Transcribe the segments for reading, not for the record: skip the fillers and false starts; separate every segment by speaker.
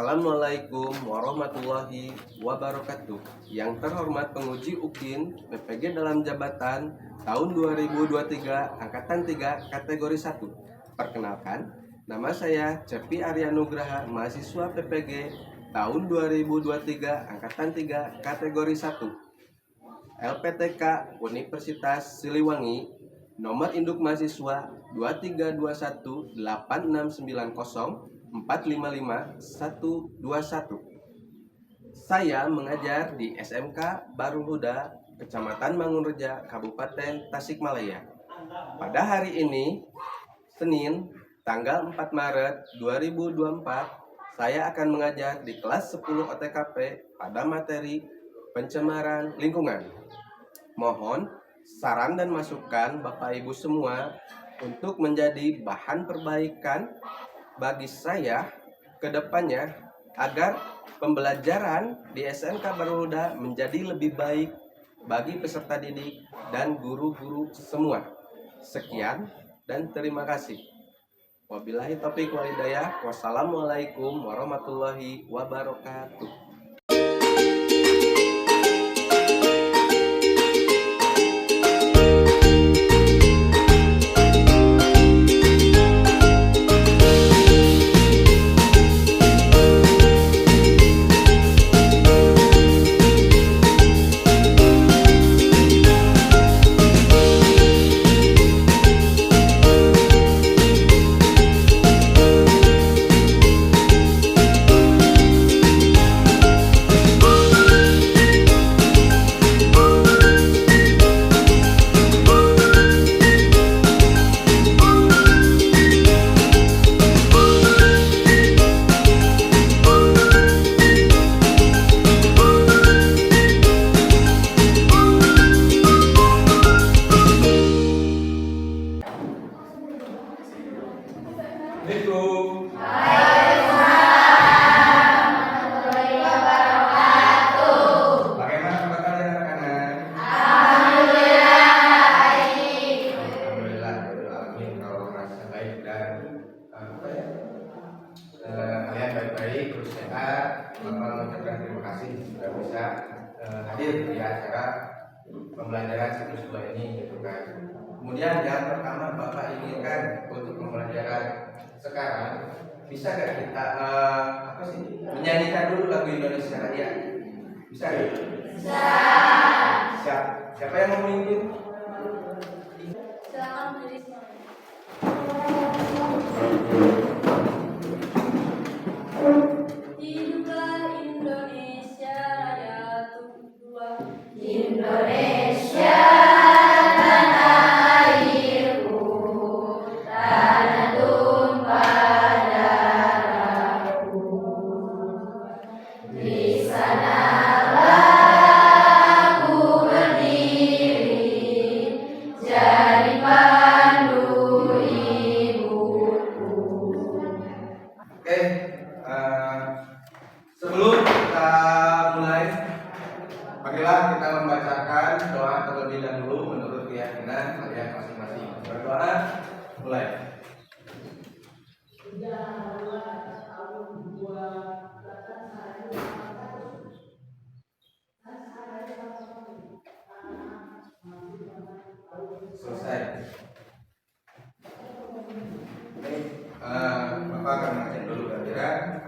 Speaker 1: Assalamualaikum warahmatullahi wabarakatuh. Yang terhormat penguji UKIN PPG dalam jabatan tahun 2023 Angkatan 3 kategori 1. Perkenalkan, nama saya Cepi Arya Nugraha, mahasiswa PPG tahun 2023 Angkatan 3 kategori 1. LPTK Universitas Siliwangi, nomor induk mahasiswa 2321-8690-455-121. Saya mengajar di SMK Baru Huda, Kecamatan Mangunreja, Kabupaten Tasikmalaya. Pada hari ini, Senin, tanggal 4 Maret 2024, saya akan mengajar di kelas 10 OTKP pada materi pencemaran lingkungan. Mohon saran dan masukan Bapak Ibu semua untuk menjadi bahan perbaikan bagi saya ke depannya agar pembelajaran di SMK Baru Huda menjadi lebih baik bagi peserta didik dan guru-guru semua. Sekian dan terima kasih. Wabillahi taufiq wal hidayah. Wassalamualaikum warahmatullahi wabarakatuh.
Speaker 2: Assalamualaikum. Bagaimana kabar kalian anak-anak? Alhamdulillah. Kalau merasa baik dan kalian baik-baik, terus sehat. Bapak mengucapkan terima kasih sudah bisa hadir di acara pembelajaran siklus 2 ini, gitu kan. Kemudian yang pertama Bapak inginkan untuk pembelajaran sekarang, bisa gak kita menyanyikan dulu lagu Indonesia Raya? Bisa gak? Bisa. Siapa yang mau memimpin?
Speaker 3: Silakan berdiri semua. Hiduplah Indonesia Raya tua. Indonesia tanah airku, tanah tumpah darahku. Di sanalah aku berdiri, jadi pandu ibuku.
Speaker 2: Oke, sebelum kita mulai, marilah kita membacakan doa terlebih dahulu menurut keyakinan kalian masing-masing. Berdoa, mulai. Selesai. Oke, Bapak akan ngecek dulu kira-kira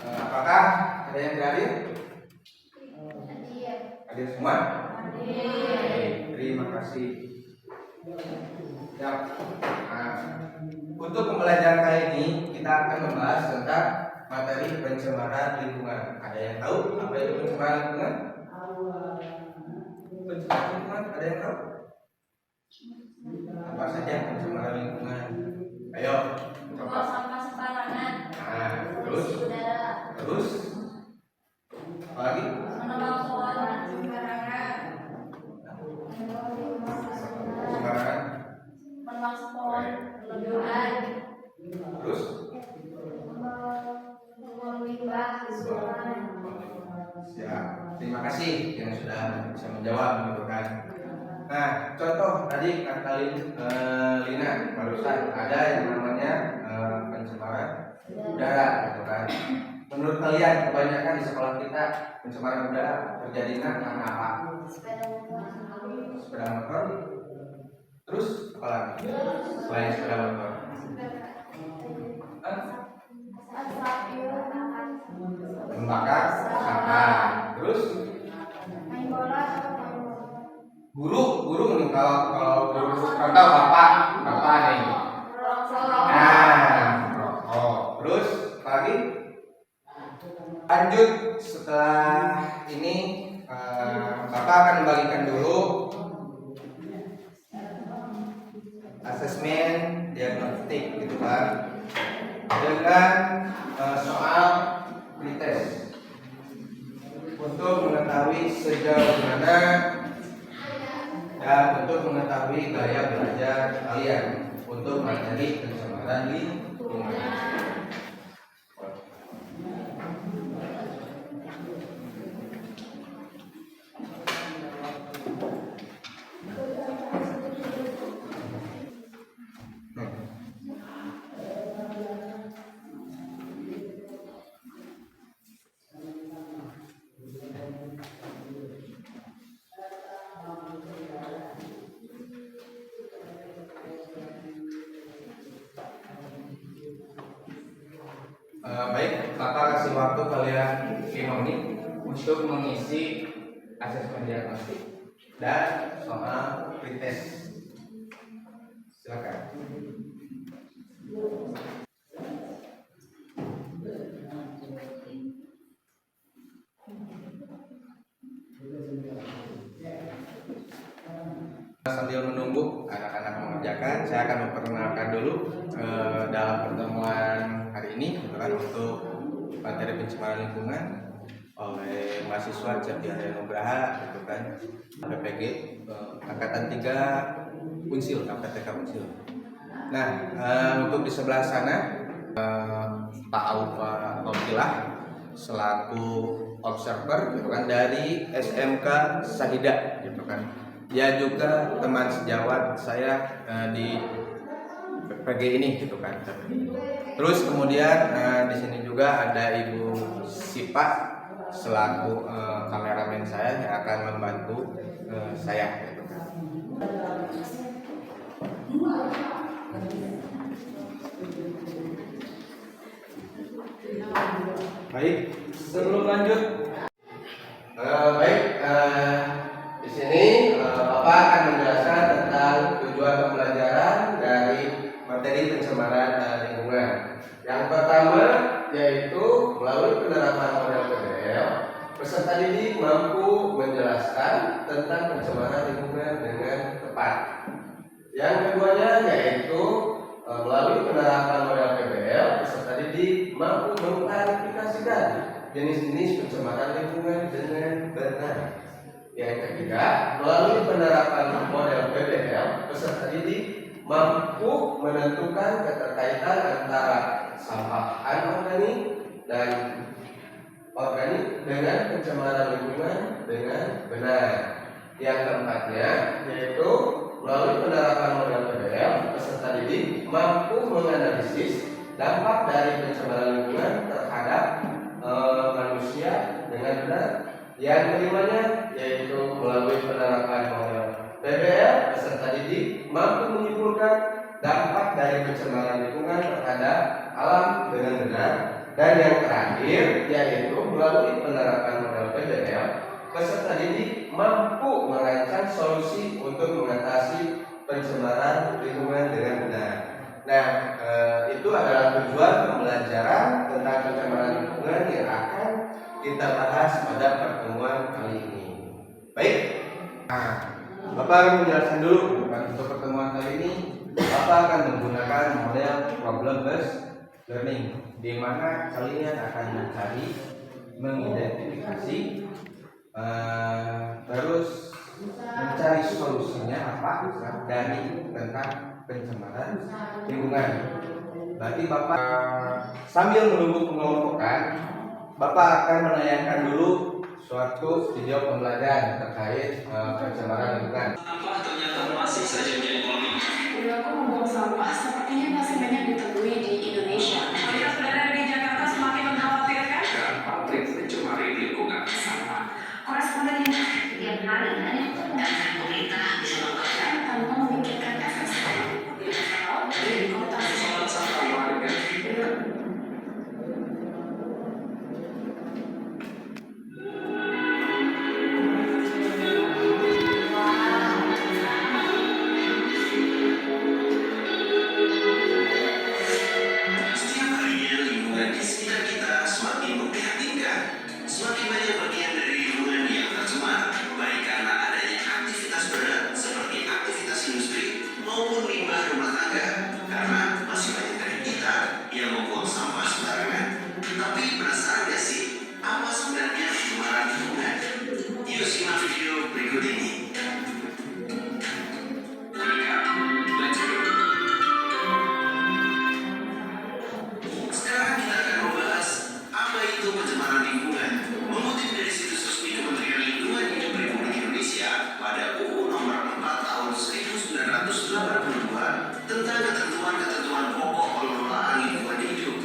Speaker 2: apakah ada yang hadir? Hadir semua? Terima kasih. Ya. Untuk pembelajaran kali ini kita akan membahas tentang materi pencemaran lingkungan. Ada yang tahu apa itu pencemaran lingkungan? Pencemaran lingkungan ada yang tahu? Apa saja pencemaran lingkungan? Ayo, coba.
Speaker 3: Sampah sembarangan.
Speaker 2: Nah, terus, apa lagi?
Speaker 3: Menebang pohon sembarangan.
Speaker 2: Sembarangan.
Speaker 3: Menebang pohon berlebihan.
Speaker 2: Terus?
Speaker 3: Membuang limbah ke sungai.
Speaker 2: Siap. Terima kasih yang sudah bisa menjawab, gitu kan. Nah, contoh tadi kata Lina barusan ada yang namanya pencemaran udara, gitu kan. Menurut kalian kebanyakan di sekolah kita pencemaran udara terjadinya karena apa? Sepeda motor. Terus apa lagi selain sepeda motor? Membakar sampah. Terus
Speaker 3: main bola
Speaker 2: guru nih, kalau guru contoh bapak nih. Rokok. Terus apa lagi? Lanjut setelah ini bapak akan membagikan dulu asesmen diagnostik gitu kan, dengan soal pretest untuk mengetahui sejauh mana dan untuk mengetahui gaya belajar kalian untuk materi pencemaran lingkungan. Baik, Bapak kasih waktu kalian 5 menit untuk mengisi asesmen diagnostik dan soal pretest. Silakan. Sambil menunggu anak-anak mengerjakan, saya akan memperkenalkan dulu dalam pertemuan hari ini untuk materi pencemaran lingkungan oleh mahasiswa Cethiarya Nugraha gitu kan, PPG angkatan 3 Unsil, KPTK Unsil. Nah, untuk di sebelah sana Pak Aufa Rokilah selaku observer gitu kan dari SMK Sahida gitu kan. Dia juga teman sejawat saya di PG ini gitu kan. Terus kemudian di sini juga ada Ibu Sipa selaku kameramen saya yang akan membantu saya gitu kan. Baik, sebelum lanjut, di sini Bapak akan menjelaskan tentang tujuan pembelajaran dari materi pencemaran lingkungan. Yang pertama yaitu melalui penerapan model PBL, peserta didik mampu menjelaskan tentang pencemaran lingkungan dengan tepat. Yang keduanya yaitu melalui penerapan model PBL, peserta didik mampu mengklarifikasikan jenis-jenis pencemaran lingkungan dengan benar. Yang ketiga, melalui penerapan model PBL, peserta didik mampu menentukan keterkaitan antara sampah anorganik dan organik dengan pencemaran lingkungan dengan benar. Yang keempatnya yaitu melalui penerapan model PBL, peserta didik mampu menganalisis dampak dari pencemaran lingkungan terhadap manusia dengan benar. Yang kelimanya yaitu melalui penerapan model PBL, peserta didik mampu menyimpulkan dampak dari pencemaran lingkungan terhadap alam dengan benar. Dan yang terakhir yaitu melalui penerapan model PBL, peserta didik mampu merancang solusi untuk mengatasi pencemaran lingkungan dengan benar. Nah, itu adalah tujuan pembelajaran tentang pencemaran lingkungan yang akan kita bahas pada pertemuan kali ini. Baik, nah, Bapak akan menjelaskan dulu untuk pertemuan kali ini. Bapak akan menggunakan model problem based learning, di mana kalian akan mencari, mengidentifikasi, terus mencari solusinya apa dari tentang pencemaran lingkungan. Berarti Bapak sambil menunggu pengelompokan, Bapak akan menayangkan dulu suatu video pembelajaran terkait pencemaran lingkungan.
Speaker 4: Sampah ternyata masih saja menjadi polemik.
Speaker 5: Perilaku membuang sampah sepertinya masih banyak ditemui di Indonesia.
Speaker 4: Kualitas udara di Jakarta semakin mengkhawatirkan.
Speaker 5: keringanan dan pemerintah bisa melakukan tanpa memikirkan efek samping. Efek laut dari kota
Speaker 4: sampah warga. Setiap harinya lingkungan di sekitar kita semakin memprihatinkan. Semakin banyak bagian dari lingkungan yang tercemar, baik karena adanya aktivitas berat seperti aktivitas industri maupun limbah rumah tangga. Karena masih banyak dari kita yang membuang sampah sembarangan. Tapi penasaran gak sih apa sebenarnya pencemaran lingkungan? Yuk simak video berikut ini. Let's go. Sekarang kita akan membahas apa itu pencemaran lingkungan. Mengutip dari situs resmi Kementerian Lingkungan Hidup Republik Indonesia pada UU Nomor 4 Tahun 1982 tentang ketentuan-ketentuan pokok pengelolaan lingkungan hidup,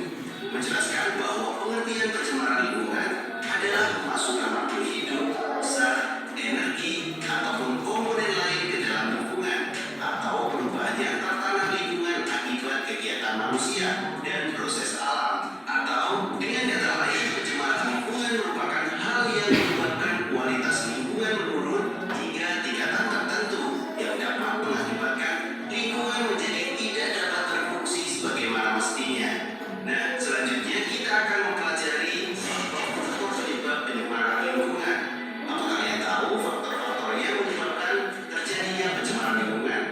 Speaker 4: menjelaskan bahwa pengertian pencemaran lingkungan adalah memasukkan makhluk hidup, zat, energi, ataupun komponen lain ke dalam lingkungan atau perubahannya antar tanah lingkungan akibat kegiatan manusia dan proses alam. Atau dengan kata lain, pencemaran lingkungan merupakan hal yang menyebabkan kualitas lingkungan menurun hingga tingkatan tertentu yang dapat mengakibatkan lingkungan menjadi tidak dapat berfungsi sebagaimana mestinya. Nah, selanjutnya kita akan mempelajari faktor-faktor penyebab pencemaran lingkungan. Apa kalian tahu faktor-faktor yang menyebabkan terjadinya pencemaran lingkungan?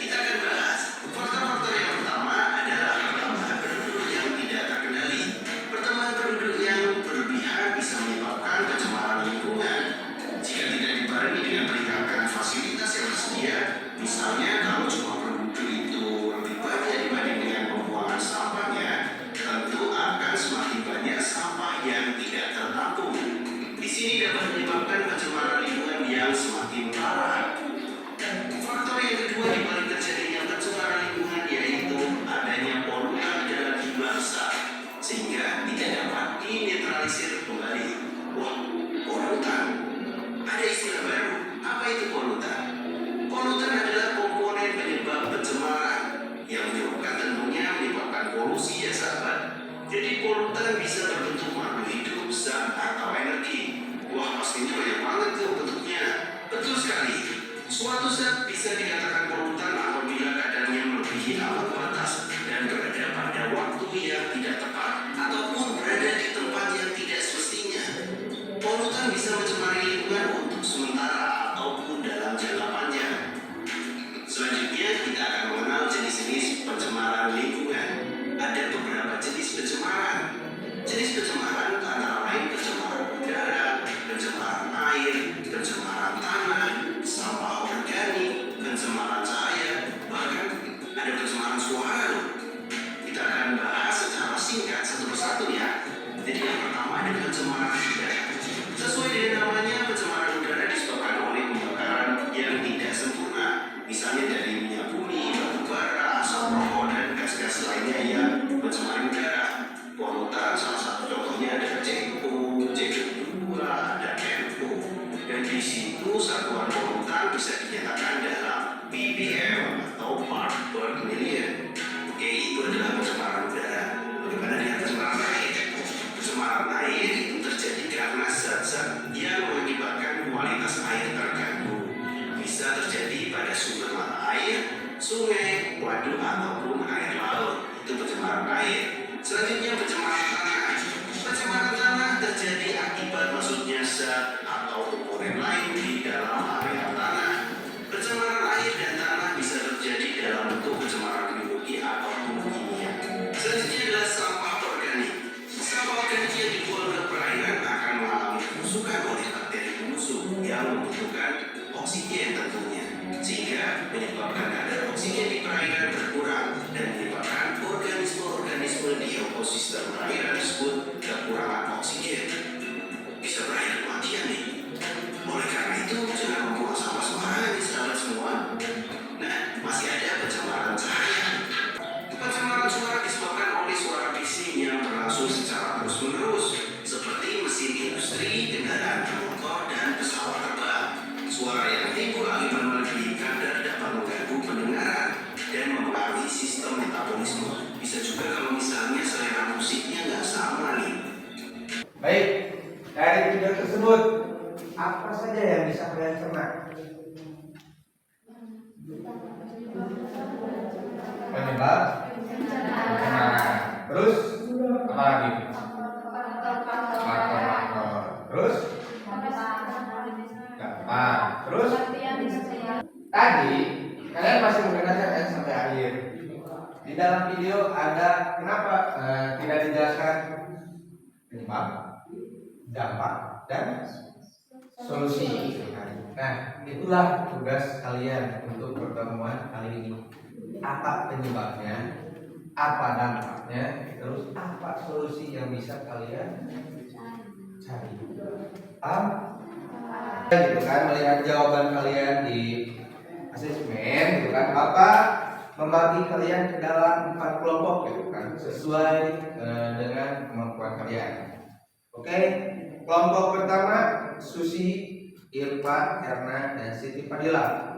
Speaker 4: Kita akan bahas faktor-faktor yang pertama adalah pertambahan penduduk yang tidak terkendali. Pertambahan penduduk yang berlebihan bisa menyebabkan pencemaran lingkungan. Jika tidak dibarengi dengan peningkatan fasilitas yang tersedia, misalnya kalau jumlah penduduk itu lebih banyak dibanding dengan pembuangan sampahnya, tentu akan semakin banyak sampah yang tidak tertampung. Di sini dapat menyebabkan pencemaran lingkungan yang semakin parah. Faktor yang kedua di balik terjadinya pencemaran lingkungan yaitu adanya polutan dan limbah besar, sehingga tidak dapat dinetralisir kembali. Wah, polutan. Ada istilah baru. Apa itu polutan? Polutan adalah komponen penyebab pencemaran yang menyebabkan polusi ya sahabat. Jadi polutan bisa berbentuk makhluk hidup, zat, atau energi. Wah, pastinya banyak banget tuh bentuknya. Betul sekali. Suatu zat bisa dikatakan polutan apabila kadarnya melebihi ambang batas dan berada pada waktu yang tidak tepat ataupun berada di tempat yang tidak semestinya. Polutan bisa mencemari lingkungan untuk sementara ataupun dalam jangka panjang. Selanjutnya kita akan mengenal jenis-jenis pencemaran lingkungan. Ada beberapa jenis pencemaran. Jenis pencemaran antara lain pencemaran udara, pencemaran air, pencemaran tanah, sampah organik, pencemaran cahaya, bahkan ada pencemaran suara loh. Kita akan bahas secara singkat satu persatu ya. Jadi yang pertama ada pencemaran udara. Sesuai dengan namanya, pencemaran udara disebabkan oleh pembakaran yang tidak sempurna, misalnya dari minyak bumi, batu bara, asap rokok, dan gas-gas lainnya yang mencemari udara. Polutan salah satu contohnya ada CO2, CO2, ada NO. Dan di situ satuan polutan bisa dinyatakan dalam ppm atau part per million. Oke, itu adalah pencemaran udara. Bagaimana dengan pencemaran air? Pencemaran air itu terjadi karena zat-zat yang mengakibatkan kualitas air terganggu. Bisa terjadi pada sumber mata air, sungai, waduk, ataupun air laut. Itu pencemaran air. Selanjutnya pencemaran tanah. Pencemaran tanah terjadi akibat masuknya zat atau komponen lain di dalam area tanah. Pencemaran air dan tanah bisa terjadi dalam bentuk pencemaran biologi ataupun kimia. Selanjutnya adalah sampah organik. Sampah organik yang dibuang ke perairan akan mengalami kerusakan oleh bakteri pemusuh yang membutuhkan oksigen tentunya, sehingga menyebabkan kadar oksigen di perairan berkurang dan menyebabkan organisme-organisme di ekosistem perairan tersebut kekurangan oksigen. Bisa berakhir kematian nih. Oleh karena itu, jangan membuang sampah sembarangan nih sahabat semua. Nah, masih ada pencemaran cahaya. Pencemaran suara disebabkan oleh suara bising yang berlangsung secara terus-menerus, seperti mesin industri, kendaraan bermotor, dan pesawat terbang.
Speaker 2: Baik, dari video tersebut apa saja yang bisa kalian cerna? Penyebab pencemaran. Terus apa lagi? Faktor-faktor. Terus gampang. Terus tadi kalian masih mendengarkan yang sampai akhir. Di dalam video ada kenapa tidak dijelaskan penyebab, dampak, dan solusi. Nah, itulah tugas kalian untuk pertemuan kali ini. Apa penyebabnya, apa dampaknya, terus apa solusi yang bisa kalian cari. Gitu kan, melihat jawaban kalian di asesmen, gitu kan, Bapak membagi kalian ke dalam 4 kelompok, gitu kan, sesuai dengan kemampuan kalian. Oke, kelompok pertama Susi, Irfan, Erna, dan Siti Fadila.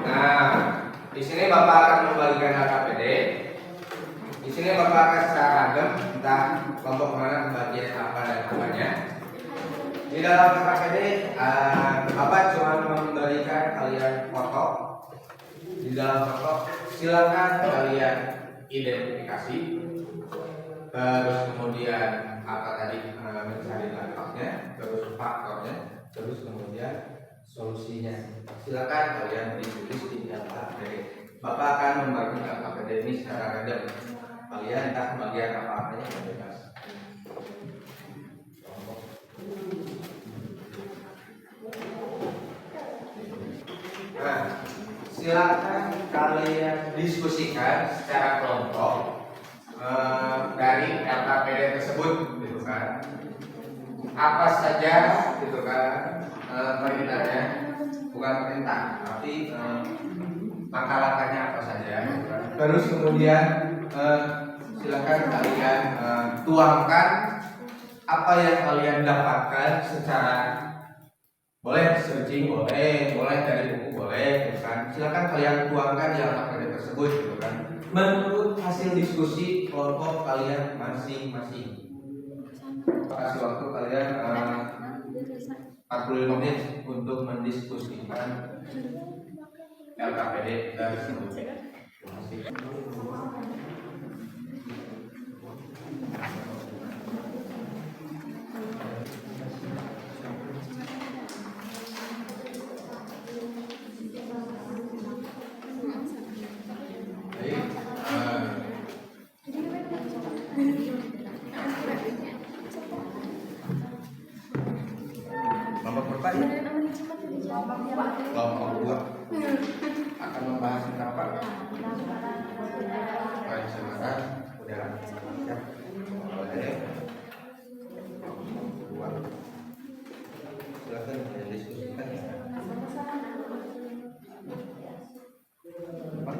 Speaker 2: Nah, di sini Bapak akan membagikan LKPD. Di sini Bapak akan secara random, entah kelompok mana pembagian apa dan apanya. Di dalam LKPD, Bapak cuma memberikan kalian foto. Di dalam foto, silakan kalian identifikasi. Terus kemudian apa tadi mencari dampaknya, terus faktornya, terus kemudian solusinya. Silakan kalian ditulis di LKPD. Bapak akan membagi LKPD ini secara random. Kalian entah bagian apa-apanya yang bebas. Nah, silakan kalian diskusikan secara kelompok dari LKPD tersebut, gitu kan. Apa saja, gitu kan, perintahnya, bukan perintah, tapi langkah-langkahnya apa saja, gitu kan. Terus kemudian silakan kalian tuangkan apa yang kalian dapatkan secara, boleh searching, boleh dari buku, boleh, gitu kan. Silakan kalian tuangkan di LKPD tersebut, gitu kan, menurut hasil diskusi kelompok kalian masing-masing. Kasih waktu kalian 45 menit untuk mendiskusikan LKPD tersebut. Kelompok 2 akan membahas tentang apa? Pencemaran udara. Ya. Boleh. Kelompok 2. Silakan diskusikan ya. Apa?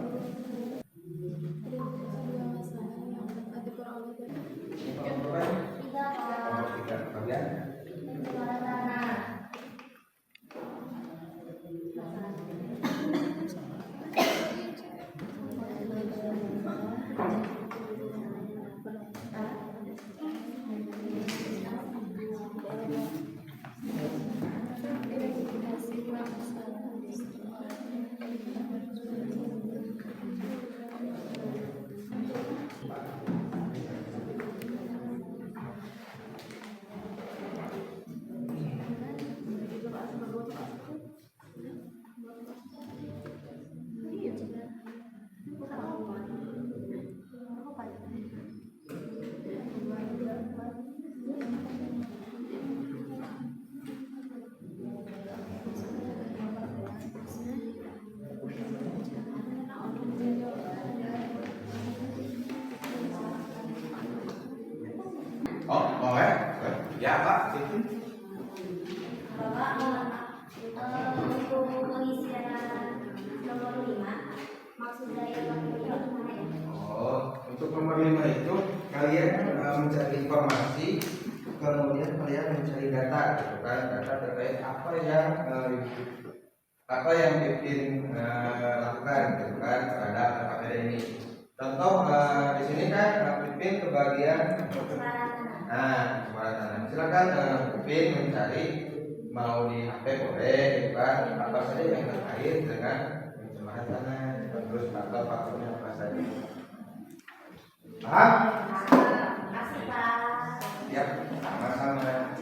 Speaker 2: Kelompok 3 kalian. Oh, boleh. Ya, Pak.
Speaker 3: Bapak, untuk pengisian nomor 5, maksud dari LKPD itu gimana ya?
Speaker 2: Oh, untuk nomor 5 itu kalian mencari informasi, kemudian kalian mencari data, gitu kan, data terkait apa yang apa yang Pipin lakukan gitu kan terhadap KPD ini. Contoh di sini kan Pipin kebagian pencemaran tanah. Silakan Pipin mencari mau di HP boleh gitu kan apa saja yang terkait dengan pencemaran tanah, terus faktor-faktornya apa saja. Paham?
Speaker 3: Kasih Pak.
Speaker 2: Ya, sama-sama.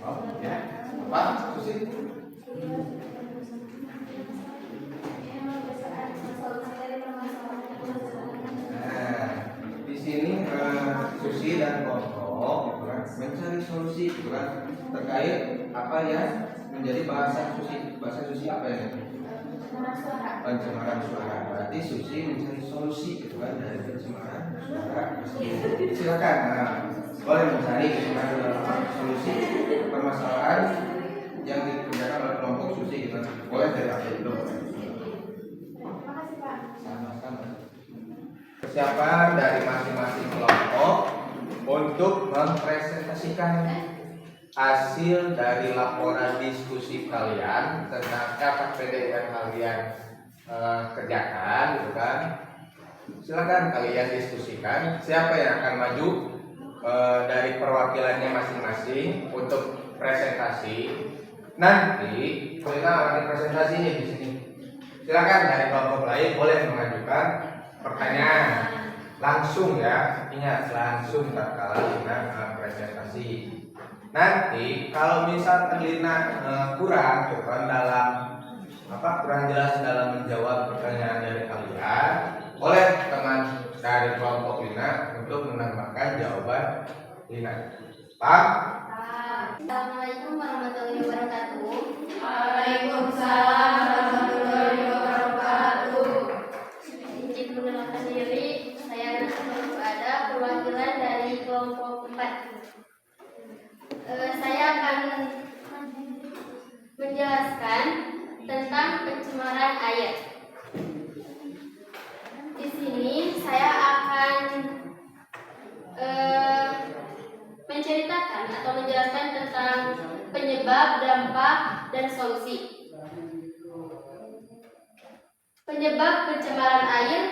Speaker 2: Oh, ya. Pak, Susi. Nah, di sini Susi dan kelompok mencari solusi gitu kan terkait apa ya menjadi bahasa Susi. Bahasa Susi apa ya? Pencemaran suara. Berarti Susi mencari solusi gitu kan dari pencemaran suara. Silakan, boleh mencari gitu kan solusi permasalahan yang dikerjakan oleh kelompok Susi gitu kan. Boleh dari apa dulu?
Speaker 3: Makasih Pak.
Speaker 2: Sama-sama. Persiapan dari masing-masing kelompok untuk mempresentasikan hasil dari laporan diskusi kalian tentang KPD yang kalian kerjakan, gitu kan? Silakan kalian diskusikan siapa yang akan maju dari perwakilannya masing-masing untuk presentasi. Nanti kita akan presentasi nih di sini. Silakan dari kelompok lain boleh mengajukan pertanyaan langsung ya, ingat langsung tak kalah dengan presentasi. Nanti kalau misal Lina kurang gitu kan dalam kurang jelas dalam menjawab pertanyaan dari kalian, boleh teman dari kelompok Lina untuk menambahkan jawaban Lina. Pak?
Speaker 3: Assalamualaikum warahmatullahi wabarakatuh.
Speaker 6: Waalaikumsalam warahmatullahi wabarakatuh.
Speaker 3: Izin mengenalkan diri, saya Nurul Ada, perwakilan dari kelompok 4. Saya akan menjelaskan tentang pencemaran air. Di sini saya akan menceritakan atau menjelaskan tentang penyebab, dampak, dan solusi. Penyebab pencemaran air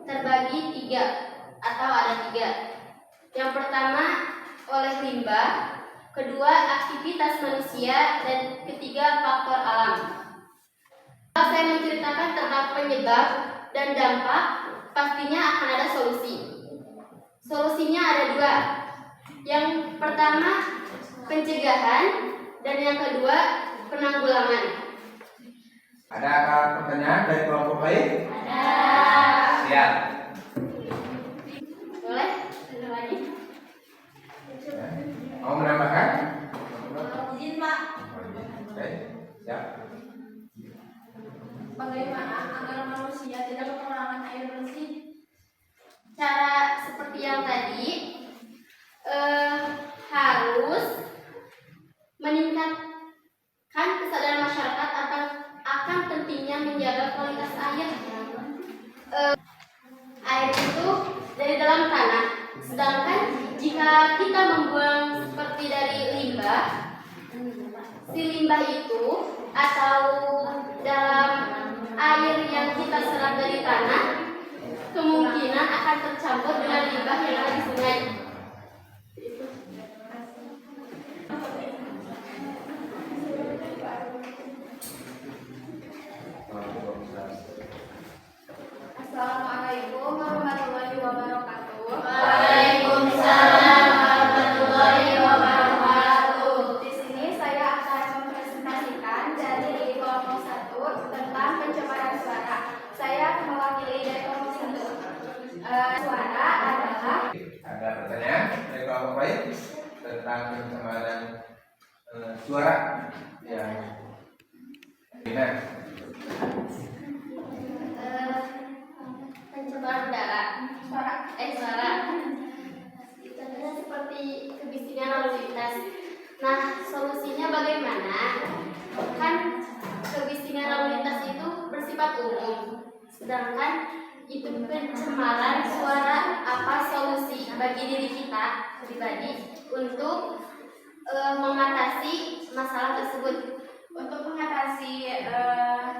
Speaker 3: terbagi 3 atau ada 3. Yang pertama oleh limbah, kedua aktivitas manusia, dan ketiga faktor alam. Kalau saya menceritakan tentang penyebab dan dampak, pastinya akan ada solusi. Solusinya ada 2. Yang pertama pencegahan dan yang kedua penanggulangan.
Speaker 2: Ada pertanyaan dari kelompok lain?
Speaker 3: Ada.
Speaker 2: Siap.
Speaker 3: Boleh? Ada lagi?
Speaker 2: Mau menambahkan?
Speaker 3: Izin Pak.
Speaker 2: Oke, siap.
Speaker 6: Bagaimana agar manusia tidak kekurangan air bersih?
Speaker 3: Cara seperti yang tadi harus meningkatkan kesadaran masyarakat akan pentingnya menjaga kualitas air. Air itu dari dalam tanah, sedangkan jika kita membuang seperti dari limbah, si limbah itu atau dalam air yang kita serap dari tanah kemungkinan akan tercampur dengan limbah yang ada di sungai.
Speaker 6: Assalamualaikum warahmatullahi wabarakatuh.
Speaker 3: Waalaikumsalam warahmatullahi wabarakatuh.
Speaker 6: Di sini saya akan mempresentasikan dari kelompok 1 tentang pencemaran suara. Saya mewakili dari kelompok 1. Suara adalah
Speaker 2: Ada pertanyaan dari kelompok lain tentang pencemaran suara yang Lina?
Speaker 3: Pencemaran udara, suara. Contohnya seperti kebisingan lalu lintas. Nah, solusinya bagaimana? Kan kebisingan lalu lintas itu bersifat umum, sedangkan itu pencemaran suara. Apa solusi bagi diri kita pribadi untuk mengatasi masalah tersebut?
Speaker 6: Untuk mengatasi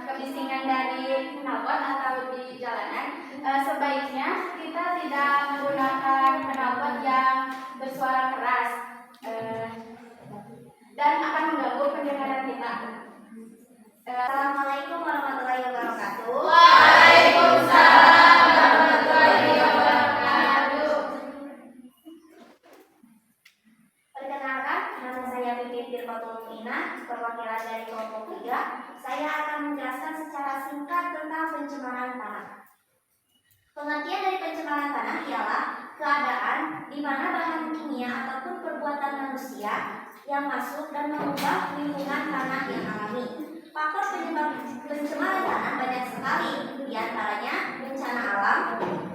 Speaker 6: kebisingan dari knalpot atau di jalanan, sebaiknya kita tidak menggunakan knalpot yang bersuara keras dan akan mengganggu pendengaran kita.
Speaker 5: Assalamualaikum warahmatullahi wabarakatuh.
Speaker 6: Waalaikumsalam warahmatullahi wabarakatuh.
Speaker 5: Perkenalkan, nama saya Pipit Firmatul Mu'minah, perwakilan dari kelompok 3. Saya akan menjelaskan secara singkat tentang pencemaran tanah. Pengertian dari pencemaran tanah ialah keadaan di mana bahan kimia ataupun perbuatan manusia yang masuk dan mengubah lingkungan tanah yang alami. Faktor penyebab pencemaran tanah banyak sekali, di antaranya bencana alam,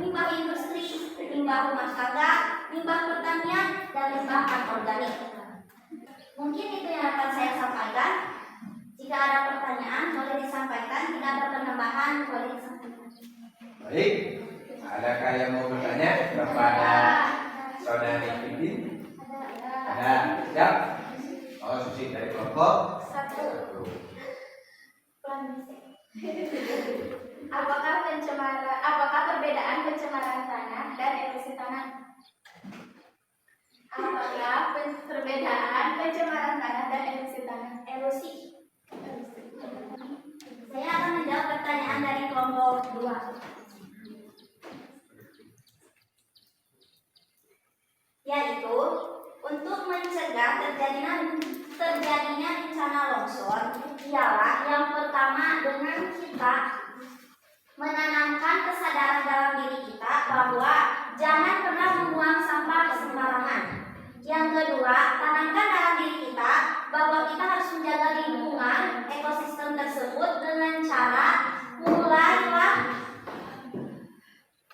Speaker 5: limbah industri, limbah rumah tangga, limbah pertanian, dan limbah anorganik. Mungkin itu yang akan saya sampaikan. Jika ada pertanyaan, boleh disampaikan. Jika ada penambahan, boleh disampaikan.
Speaker 2: Baik, adakah yang mau bertanya kepada saudari Vivi? Ada, siap? Oh, Susi dari kelompok 1.
Speaker 6: Apakah perbedaan pencemaran tanah dan erosi tanah? Apakah perbedaan pencemaran tanah dan erosi tanah?
Speaker 5: Erosi. Saya akan menjawab pertanyaan dari kelompok 2. Yaitu untuk mencegah terjadinya bencana longsor ialah yang pertama dengan kita menanamkan kesadaran dalam diri kita bahwa jangan pernah membuang sampah sembarangan. Yang kedua, tanamkan dalam diri kita bahwa kita harus menjaga lingkungan ekosistem tersebut dengan cara mulailah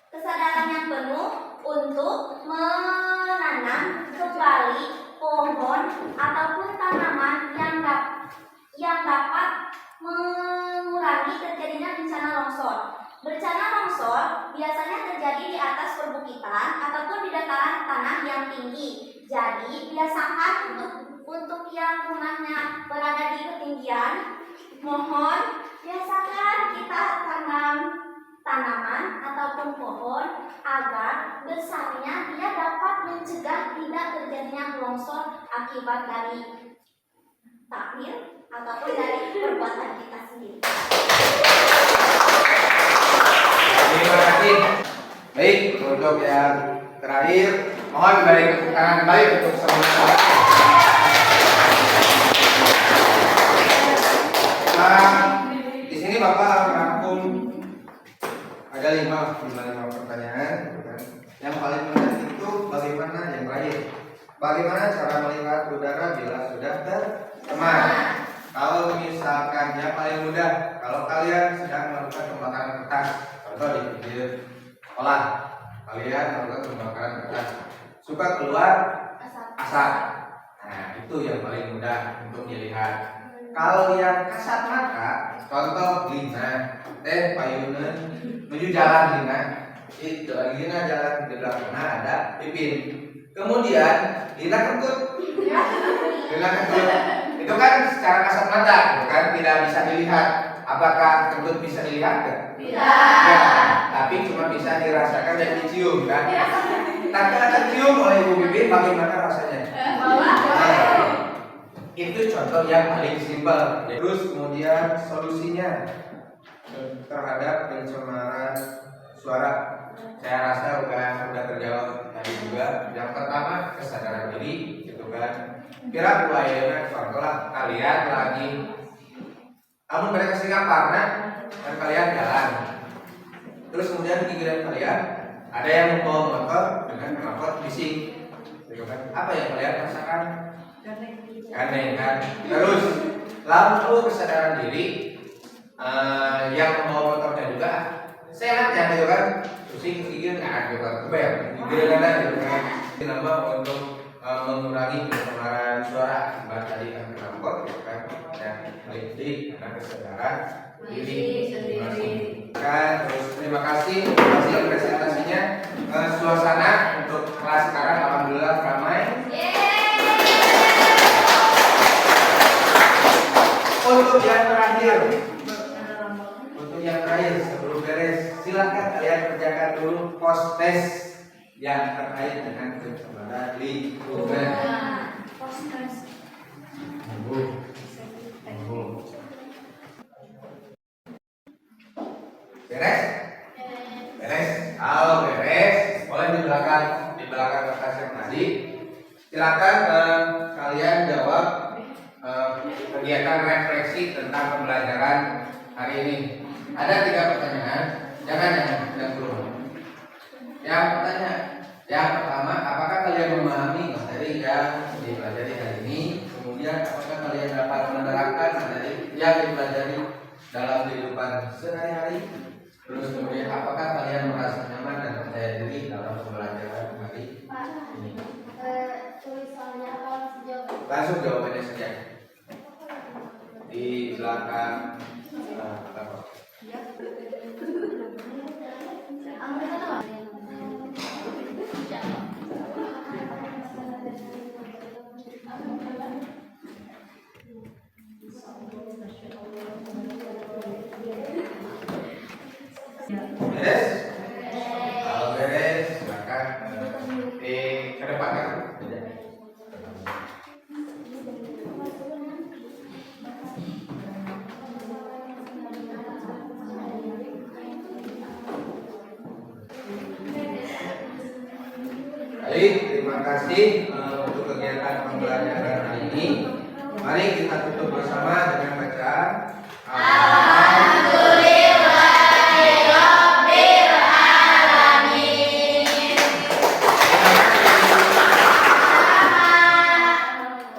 Speaker 5: kesadaran yang penuh untuk menanam kembali pohon ataupun tanaman yang dapat mengurangi terjadinya bencana longsor. Bencana longsor biasanya terjadi di atas perbukitan ataupun di dataran tanah yang tinggi. Jadi biasakan untuk yang rumahnya berada di ketinggian, mohon biasakan kita tanam tanaman ataupun pohon agar besarnya dia dapat mencegah tidak terjadinya longsor akibat dari takdir ataupun dari perbuatan kita sendiri.
Speaker 2: Terima kasih. Baik, untuk yang terakhir, mohon beri tepuk tangan kembali untuk semua. Di sini Bapak merangkum ada 5 pertanyaan. Yang paling menarik itu bagaimana yang terakhir? Bagaimana cara melihat udara bila sudah tercemar? Kalau misalkan yang paling mudah, kalau kalian sedang melakukan pembakaran kertas, contoh di video sekolah, kalian melakukan pembakaran kertas, suka keluar asap. Nah, itu yang paling mudah untuk dilihat. Kalau yang kasat mata, contoh lina, payunan menuju jalan lina, itu lina jalan di belakang ada pipin. Kemudian lina kentut, itu kan secara kasat mata, kan tidak bisa dilihat. Apakah kentut bisa dilihat?
Speaker 6: Tidak.
Speaker 2: Ya, tapi cuma bisa dirasakan dan dicium, kan? Tapi tercium oleh Ibu Bibit, bagaimana rasanya? Itu contoh yang paling simpel. Terus kemudian solusinya terhadap pencemaran suara, saya rasa udah terjawab tadi juga. Yang pertama kesadaran diri, gitu kan. Kira buayana contoh lah, kalian lagi, namun mereka sering karena dan kalian jalan. Terus kemudian di giliran kalian ada yang membawa motor dengan knalpot bising, gitu kan. Apa yang kalian rasakan? Aneh kan. Terus lalu kesadaran diri yang membawa motornya juga sehat ya, gitu kan. Pusing gigil nggak ada kebel, gigil ada gitu kan. Nama untuk mengurangi pencemaran suara akibat tadi kan knalpot, gitu kan. Dan listrik dan kesadaran diri sendiri. Kan, terus terima kasih hasil presentasinya. Suasana untuk kelas sekarang alhamdulillah ramai. Oh untuk yang terakhir, sebelum beres, silahkan kalian kerjakan dulu post test yang terkait dengan pencemaran lingkungan. Beres? Beres. Kalau beres, boleh di belakang kertas yang tadi. Silakan kalian jawab kegiatan refleksi tentang pembelajaran hari ini. Ada 3 pertanyaan. Jangan belum. Yang pertama, apakah kalian memahami materi yang dipelajari hari ini? Kemudian, apakah kalian dapat menerapkan materi yang dipelajari dalam kehidupan sehari-hari? Terus kemudian, apakah kalian merasa nyaman dan percaya diri dalam pembelajaran hari ini?
Speaker 3: Tulis soalnya apa langsung jawab?
Speaker 2: Langsung jawabannya saja di belakang. Beres? Kalau beres, silakan ke depan kan? Baik, terima kasih untuk kegiatan pembelajaran hari ini. Mari kita tutup bersama dengan bacaan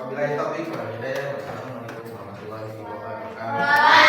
Speaker 2: Wabillahi taufiq wal hidayah. Wassalamualaikum warahmatullahi wabarakatuh.